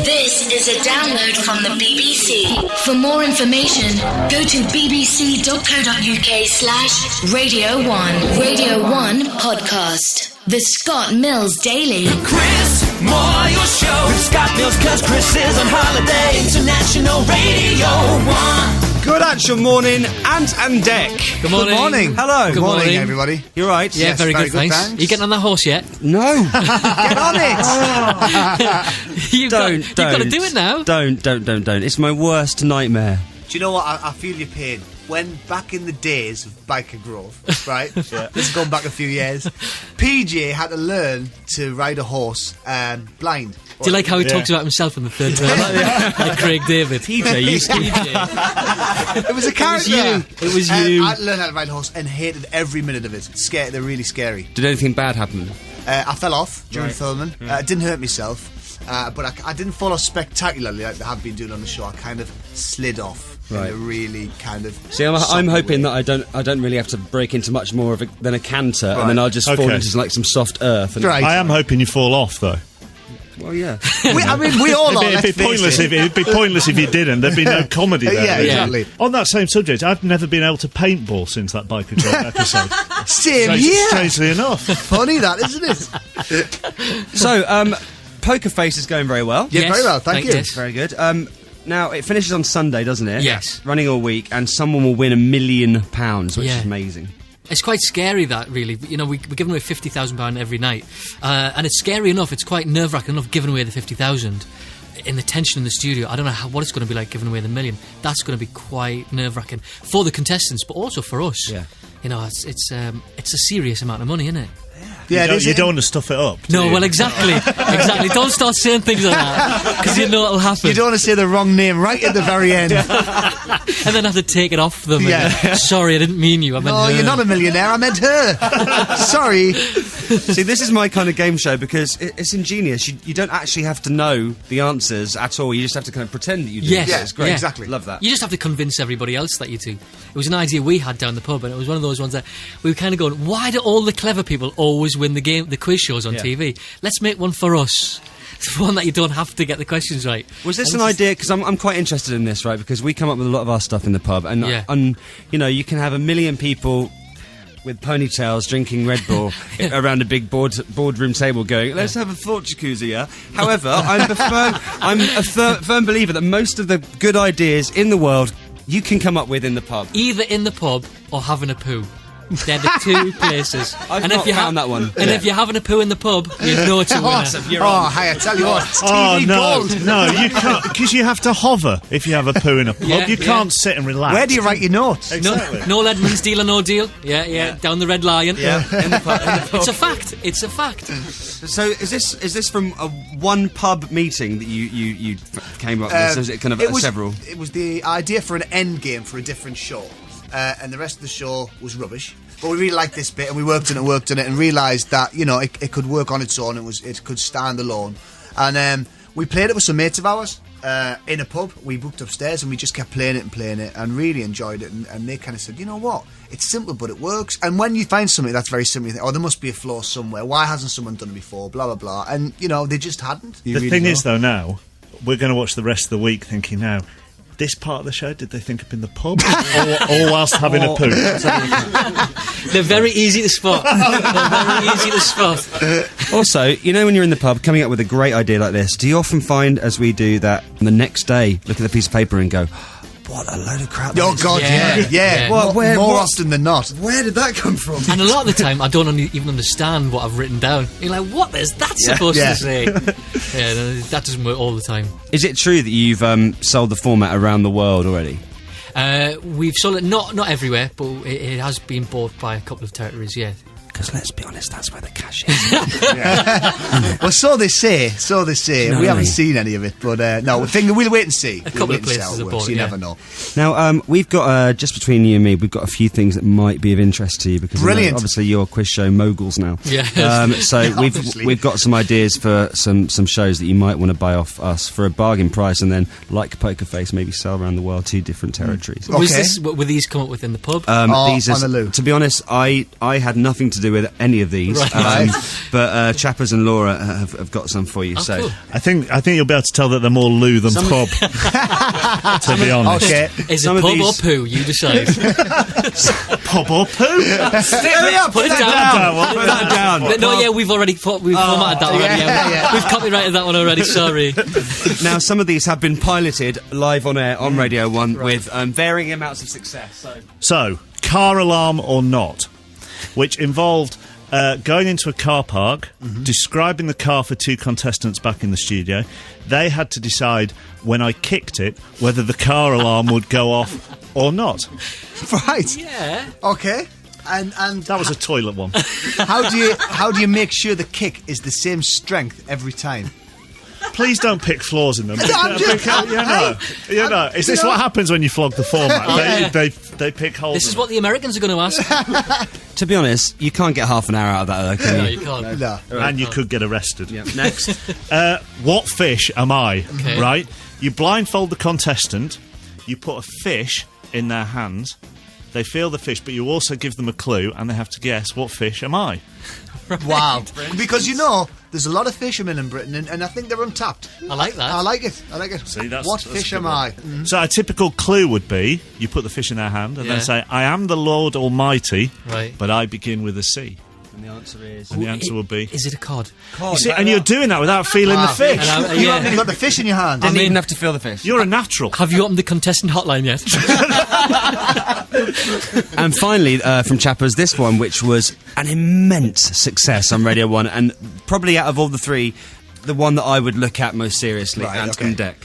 This is a download from the BBC. For more information, go to bbc.co.uk/Radio 1. Radio 1 Podcast. The Scott Mills Daily. Chris Moore, your show with Scott Mills, cause Chris is on holiday. International Radio 1. Good actual morning, Ant and Deck. Good morning. Good morning. Hello. Good morning, everybody. You right? Yeah, Yes, very very good, good, thanks. thanks. You getting on that horse yet? No. Get on it. You've got to do it now. Don't. It's my worst nightmare. Do you know what? I feel your pain. When back in the days of Biker Grove, right? This is going back a few years. PJ had to learn to ride a horse blind. Do you like how he talks about himself in the third person? Like Craig David. PJ, you It was a character. It was you. I learned how to ride a horse and hated every minute of it. Scared. They're really scary. Did anything bad happen? I fell off during filming. It didn't hurt myself, but I didn't fall off spectacularly like they have been doing on the show. I kind of slid off. Right. In a really kind of. See, I'm soft hoping way. that I don't really have to break into much more than a canter, and then I'll just fall Okay. into like some soft earth. And, Right. I am hoping you fall off, though. Well, yeah. we all are. It'd be pointless if you didn't. There'd be no comedy there. Yeah, exactly. On that same subject, I've never been able to paintball since that Biker Grove episode. Same here. Strangely enough. Funny that, isn't it? So, Poker Face is going very well. Yeah, very well, thank you. yes. Very good. Now, it finishes on Sunday, doesn't it? Yes. Running all week, and someone will win £1 million, which Yeah. is amazing. It's quite scary, that, really. You know, we're giving away £50,000 every night. And it's scary enough, it's quite nerve-wracking enough giving away the 50,000. In the tension in the studio, I don't know what it's going to be like giving away the $1 million. That's going to be quite nerve-wracking for the contestants, but also for us. Yeah. You know, it's a serious amount of money, isn't it? Yeah, You don't want to stuff it up. do No, you? well, exactly. Don't start saying things like that, because you know it'll happen. You don't want to say the wrong name right at the very end. And then have to take it off them. Yeah. And, sorry, I didn't mean you. I meant Oh, her. you're not a millionaire. I meant her. Sorry. See, this is my kind of game show because it's ingenious. You don't actually have to know the answers at all. You just have to kind of pretend that you do. Yes. Yeah, it's great. Yeah. Exactly. Love that. You just have to convince everybody else that you do. It was an idea we had down the pub, and it was one of those ones that we were kind of going, why do all the clever people always win the quiz shows on Yeah. TV? Let's make one for us. It's one that you don't have to get the questions right. Was this And an it's- idea? Because I'm quite interested in this, right? Because we come up with a lot of our stuff in the pub, and Yeah. you know, you can have 1 million people with ponytails drinking Red Bull around a big boardroom table going, let's have a thought jacuzzi, yeah? However, I'm a firm believer that most of the good ideas in the world you can come up with in the pub. Either in the pub or having a poo. They're the two places. I've not found that one. And if you're having a poo in the pub, you know it's a winner. Hey, I tell you what, it's Oh, TV no. gold. No, you can't. Because you have to hover if you have a poo in a pub. Yeah, you yeah. can't sit and relax. Where do you write your notes? Exactly. No Edmonds deal or no deal. Yeah, down the Red Lion. Yeah, in the pub. It's a fact. It's a fact. So is this from a one pub meeting that you came up with? Or is it kind of several? It was the idea for an end game for a different show, and the rest of the show was rubbish. But we really liked this bit, and we worked on it, and realised that it could work on its own. It could stand alone, and we played it with some mates of ours in a pub. We booked upstairs, and we just kept playing it, and really enjoyed it. And they kind of said, you know what? It's simple, but it works. And when you find something that's very simple, you think, oh, there must be a flaw somewhere. Why hasn't someone done it before? Blah blah blah. And they just hadn't. The thing is, though, now we're going to watch the rest of the week thinking now. This part of the show, did they think up in the pub or whilst having a poo? They're very easy to spot. Also, when you're in the pub coming up with a great idea like this, do you often find, as we do, that the next day look at the piece of paper and go, what a load of crap. Oh God, yeah. Yeah. More What? often than not. Where did that come from? And a lot of the time, I don't even understand what I've written down. You're like, what is that supposed Yeah. to say? Yeah, no, that doesn't work all the time. Is it true that you've sold the format around the world already? We've sold it not everywhere, but it has been bought by a couple of territories, yeah. Because let's be honest, that's where the cash is. Well, so they say. No We haven't way. seen any of it, but no, we'll wait and see. A couple of places how it have works. bought it, You yeah. never know. Now, we've got, just between you and me, we've got a few things that might be of interest to you because I know, Brilliant. obviously you're quiz show moguls now. Yeah. So Obviously. we've got some ideas for some shows that you might want to buy off us for a bargain price, and then, like Poker Face, maybe sell around the world to different territories. Okay. Were these come up with in the pub? These on the loo. to be honest, I had nothing to do with any of these. Right. But Chappers and Laura have got some for you. So cool. I think you'll be able to tell that they're more loo than pub. To be honest. Okay. Is Some it of pub or these- poo? You decide. Pub or poo? Put it down. Put that down. No, yeah, we've already formatted that already. yeah. We've copyrighted that one already. Sorry. Now, some of these have been piloted live on air on Radio 1 with varying amounts of success. So, car alarm or not, which involved going into a car park, describing the car for two contestants back in the studio. They had to decide when I kicked it whether the car alarm would go off or not. Right. Yeah. Okay. And That was a toilet one. how do you make sure the kick is the same strength every time? Please don't pick flaws in them. I'm just- Is this what happens when you flog the format? They pick holes. This in is it. what the Americans are going to ask. To be honest, you can't get half an hour out of that, though, can No, you? you can't. No. And you could get arrested. Next. What fish am I? Okay. Right? You blindfold the contestant, you put a fish in their hands, they feel the fish, but you also give them a clue and they have to guess what fish am I. Wow. Because there's a lot of fishermen in Britain and I think they're untapped. I like that. I like it. See, that's What a fish good am one. I? So a typical clue would be you put the fish in their hand and Yeah. then say, I am the Lord Almighty, Right. but I begin with a C. And the answer is... And the answer would be... Is it a cod? You see, and you're doing that without feeling the fish. And You haven't even got the fish in your hand. Didn't even have to feel the fish. You're a natural. Have you opened the contestant hotline yet? And finally, from Chappers, this one, which was an immense success on Radio 1, and probably out of all the three, the one that I would look at most seriously, Right, Ant okay. and Deck.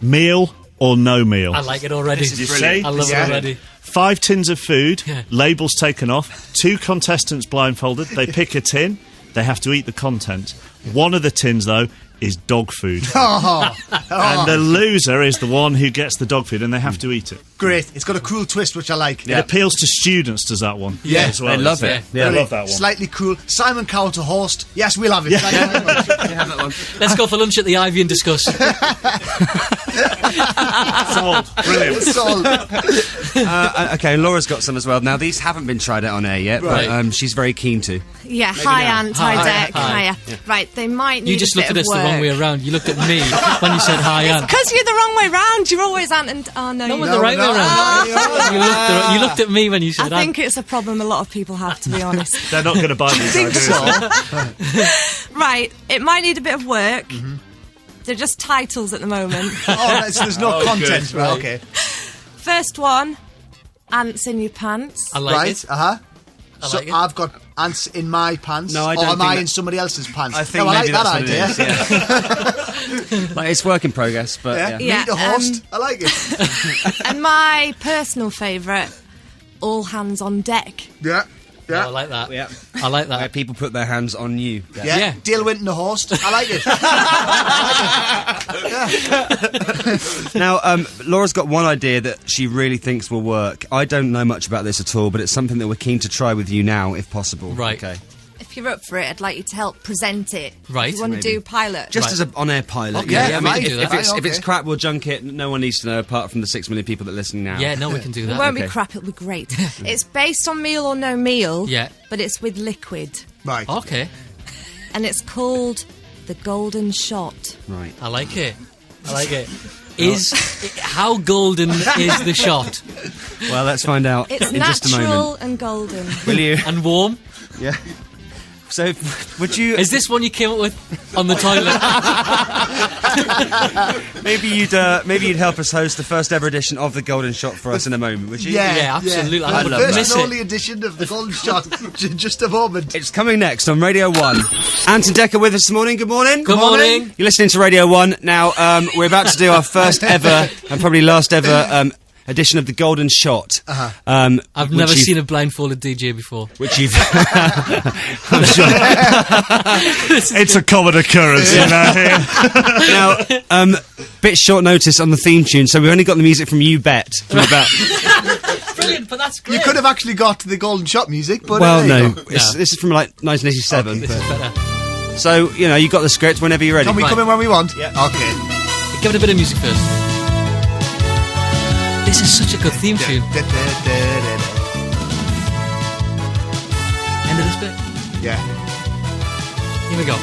Meal or no meal? I like it already. You see? I love it Yeah. already. 5 tins of food, Yeah. labels taken off, 2 contestants blindfolded, they pick a tin, they have to eat the content. One of the tins, though, is dog food. And the loser is the one who gets the dog food and they have to eat it. Great. It's got a cruel twist, which I like. It appeals to students, does that one? Yeah, as well. they love it. Yeah, I love that one. Slightly cruel. Simon Cowell to host. Yes, we'll have it. Thank you very much. Let's go for lunch at the Ivy and discuss. Sold. Brilliant. Sold. Okay, Laura's got some as well. Now, these haven't been tried out on air yet, Right. but she's very keen to. Yeah, hi Ant, hi Hi. Deck, Hi. hiya. Right, they might need You just a looked bit at us of the wrong way work. around. You looked at me when you said hi, Anne. Because you're the wrong way round. You're always Ant and... Oh, no, No, you're we're not. the right way no. around. You looked at me when you I said Anne. think it's a problem a lot of people have, to be honest. They're not going to buy these ideas. Right, it might need a bit of work. Mm-hmm. They're just titles at the moment. So there's no content. Right, okay. First one, Ants in your pants. I like Right. it. Uh-huh. I So like it. I've got ants in my pants. No, I or don't am think I that- in somebody else's pants? I think no, I maybe like that's that what idea. it is, yeah. Like, it's work in progress, but Yeah. yeah. Meet a host. I like it. And my personal favourite, all hands on deck. Yeah. Oh, I Yeah. like that. Yeah. I like Where that. people put their hands on you. Yeah. Yeah. Dale Winton, the host. I like it. Now, Laura's got one idea that she really thinks will work. I don't know much about this at all, but it's something that we're keen to try with you now, if possible. Right. Okay. If you're up for it, I'd like you to help present it. Right. If you want to Maybe. do pilot. Just Right. as an on-air pilot. Okay, yeah. yeah, I we mean, can do if, that. if it's Okay. crap, we'll junk it. No one needs to know, apart from the 6 million people that are listening now. Yeah, no, we can do It that. won't be Okay. crap, it'll be great. It's based on Meal or No Meal. Yeah. But it's with liquid. Right. Okay, And it's called The Golden Shot. Right. I like it. I like it. How golden is the shot? Well, let's find out It's in just a moment. natural and golden. Will you? And warm? Yeah. So, would you? Is this one you came up with on the toilet? maybe you'd help us host the first ever edition of the Golden Shot for us in a moment, would you? Yeah, absolutely. I The would first miss and it. only edition of the Golden Shot. Just a moment. It's coming next on Radio 1. Ant and Decker with us this morning. Good morning. Good morning. You're listening to Radio 1. Now, we're about to do our first ever and probably last ever edition of the Golden Shot. I've never seen a blindfolded DJ before. Which you've... I'm sure. It's a common occurrence, you know. Here. Now, bit short notice on the theme tune, so we've only got the music from You Bet. From about... Brilliant, but that's great. You could have actually got the Golden Shot music, but Well, there you no. go. This is from like 1987. This is better. So, you know, you got the script whenever you're ready. Can we Right. come in when we want? Yeah. Okay. Give it a bit of music first. This is such a good theme tune. Da, da, da, da, da. End of this bit. Yeah. Here we go.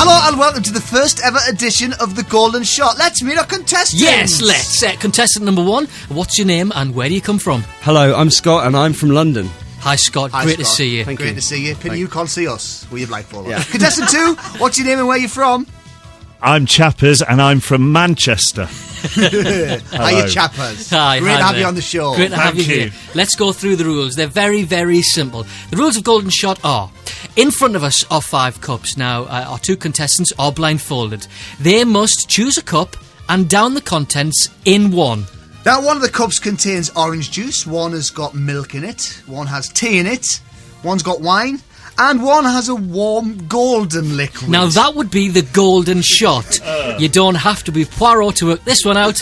Hello and welcome to the first ever edition of The Golden Shot. Let's meet our contestants. Yes, let's. Contestant number 1, what's your name and where do you come from? Hello, I'm Scott and I'm from London. Hi, Scott. Hi, Great Scott. to see you. Thank Great you. to see you. Penny, you can't see us. We're your blindfold. Yeah. Contestant 2, what's your name and where you from? I'm Chappers and I'm from Manchester. Hiya, chappers. Hi, Great hi to have there. you on the show. Great to have you Thank you. here. Let's go through the rules. They're very, very simple. The rules of Golden Shot are: in front of us are 5 cups. Now, our 2 contestants are blindfolded. They must choose a cup and down the contents in one. Now, one of the cups contains orange juice, one has got milk in it, one has tea in it, one's got wine, and one has a warm golden liquid. Now, that would be the Golden Shot. You don't have to be Poirot to work this one out,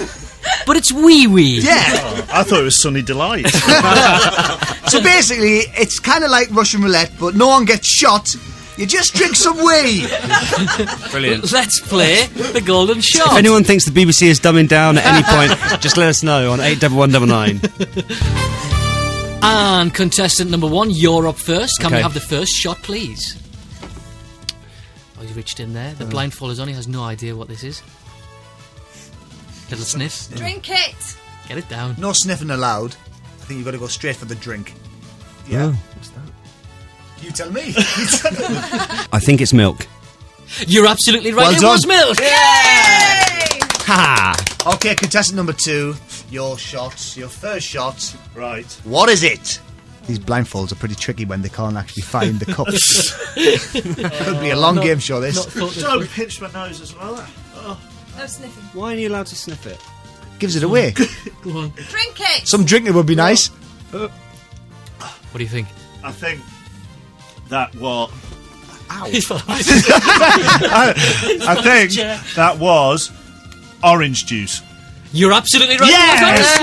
but it's wee-wee. Yeah. I thought it was Sunny Delight. So basically, it's kind of like Russian roulette, but no one gets shot. You just drink some wee. Brilliant. Let's play the Golden Shot. If anyone thinks the BBC is dumbing down at any point, just let us know on 81199. And contestant number 1, you're up first. Can we Okay. have the first shot, please? Oh, you reached in there. The blindfolders only has no idea what this is. Little sniff. Drink it. Get it down. No sniffing allowed. I think you've got to go straight for the drink. Yeah. You tell me. I think it's milk. You're absolutely right. Well it done. was milk. Ha! Okay, contestant number 2, your shot, your first shot. Right. What is it? These blindfolds are pretty tricky when they can't actually find the cups. Could be a long game show, this. Don't pinch my nose as well. No sniffing. Why are you allowed to sniff it? Gives it away. Go on. Drink it. Some drinking would be nice. What do you think? I think that was... I think that was orange juice. You're absolutely right. Yes! It was orange juice.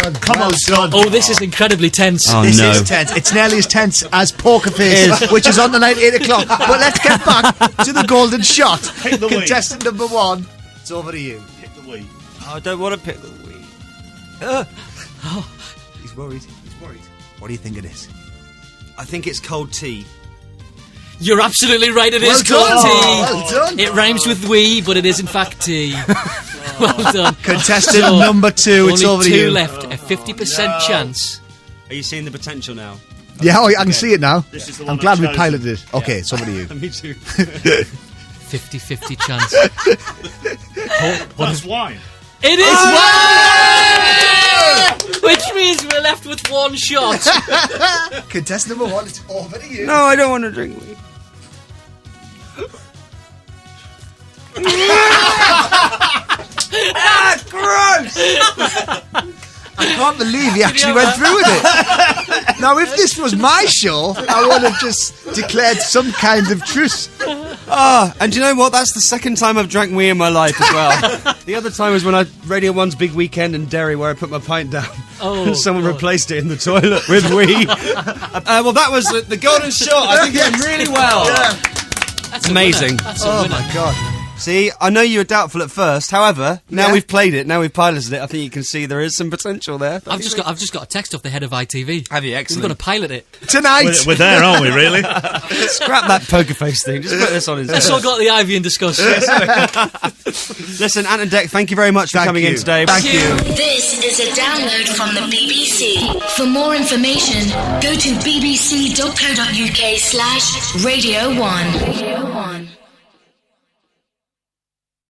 Well done. Come on, son. Oh, this is incredibly tense. Oh, This no. is tense. It's nearly as tense as Poker Face, which is on tonight 8 o'clock. But let's get back to the Golden Shot. Pick the wheat. Contestant number 1, it's over to you. Pick the wheat. I don't want to pick the wheat. He's worried. He's worried. What do you think it is? I think it's cold tea. You're absolutely right. It is Well cold done. tea. Well done. It rhymes with wee, but it is in fact tea. Well done. Contestant So, number 2, it's over only to 2 you. left. A 50% chance. Are you seeing the potential now? Yeah, I can see it now. This is the one I'm glad I've we chosen. piloted it. Okay, it's over to you. Me too. 50-50 chance. That's wine. It is wine! Which means we're left with 1 shot. Contestant number 1, it's over to you. No, I don't want to drink wheat. Gross! I can't believe he actually went through with it. Now, if this was my show, I would have just declared some kind of truce. And do you know what? That's the second time I've drank wee in my life as well. The other time was when I Radio 1's big weekend in Derry where I put my pint down and someone God. replaced it in the toilet with wee. Well, that was the Golden Shot. I think it went really well. That's a Amazing. winner. That's a Oh winner. my god. See, I know you were doubtful at first. However, now Yeah. we've played it, now we've piloted it, I think you can see there is some potential there. I've just got a text off the head of ITV. Have you? We're Excellent. going to pilot it. Tonight. We're there, aren't we, really? Scrap that poker face thing. Just put this on his I still got the Ivy and discuss. Listen, Ant and Dec, thank you very much for Thank coming you. in today. Thank you. This is a download from the BBC. For more information, go to bbc.co.uk/Radio 1. Radio 1.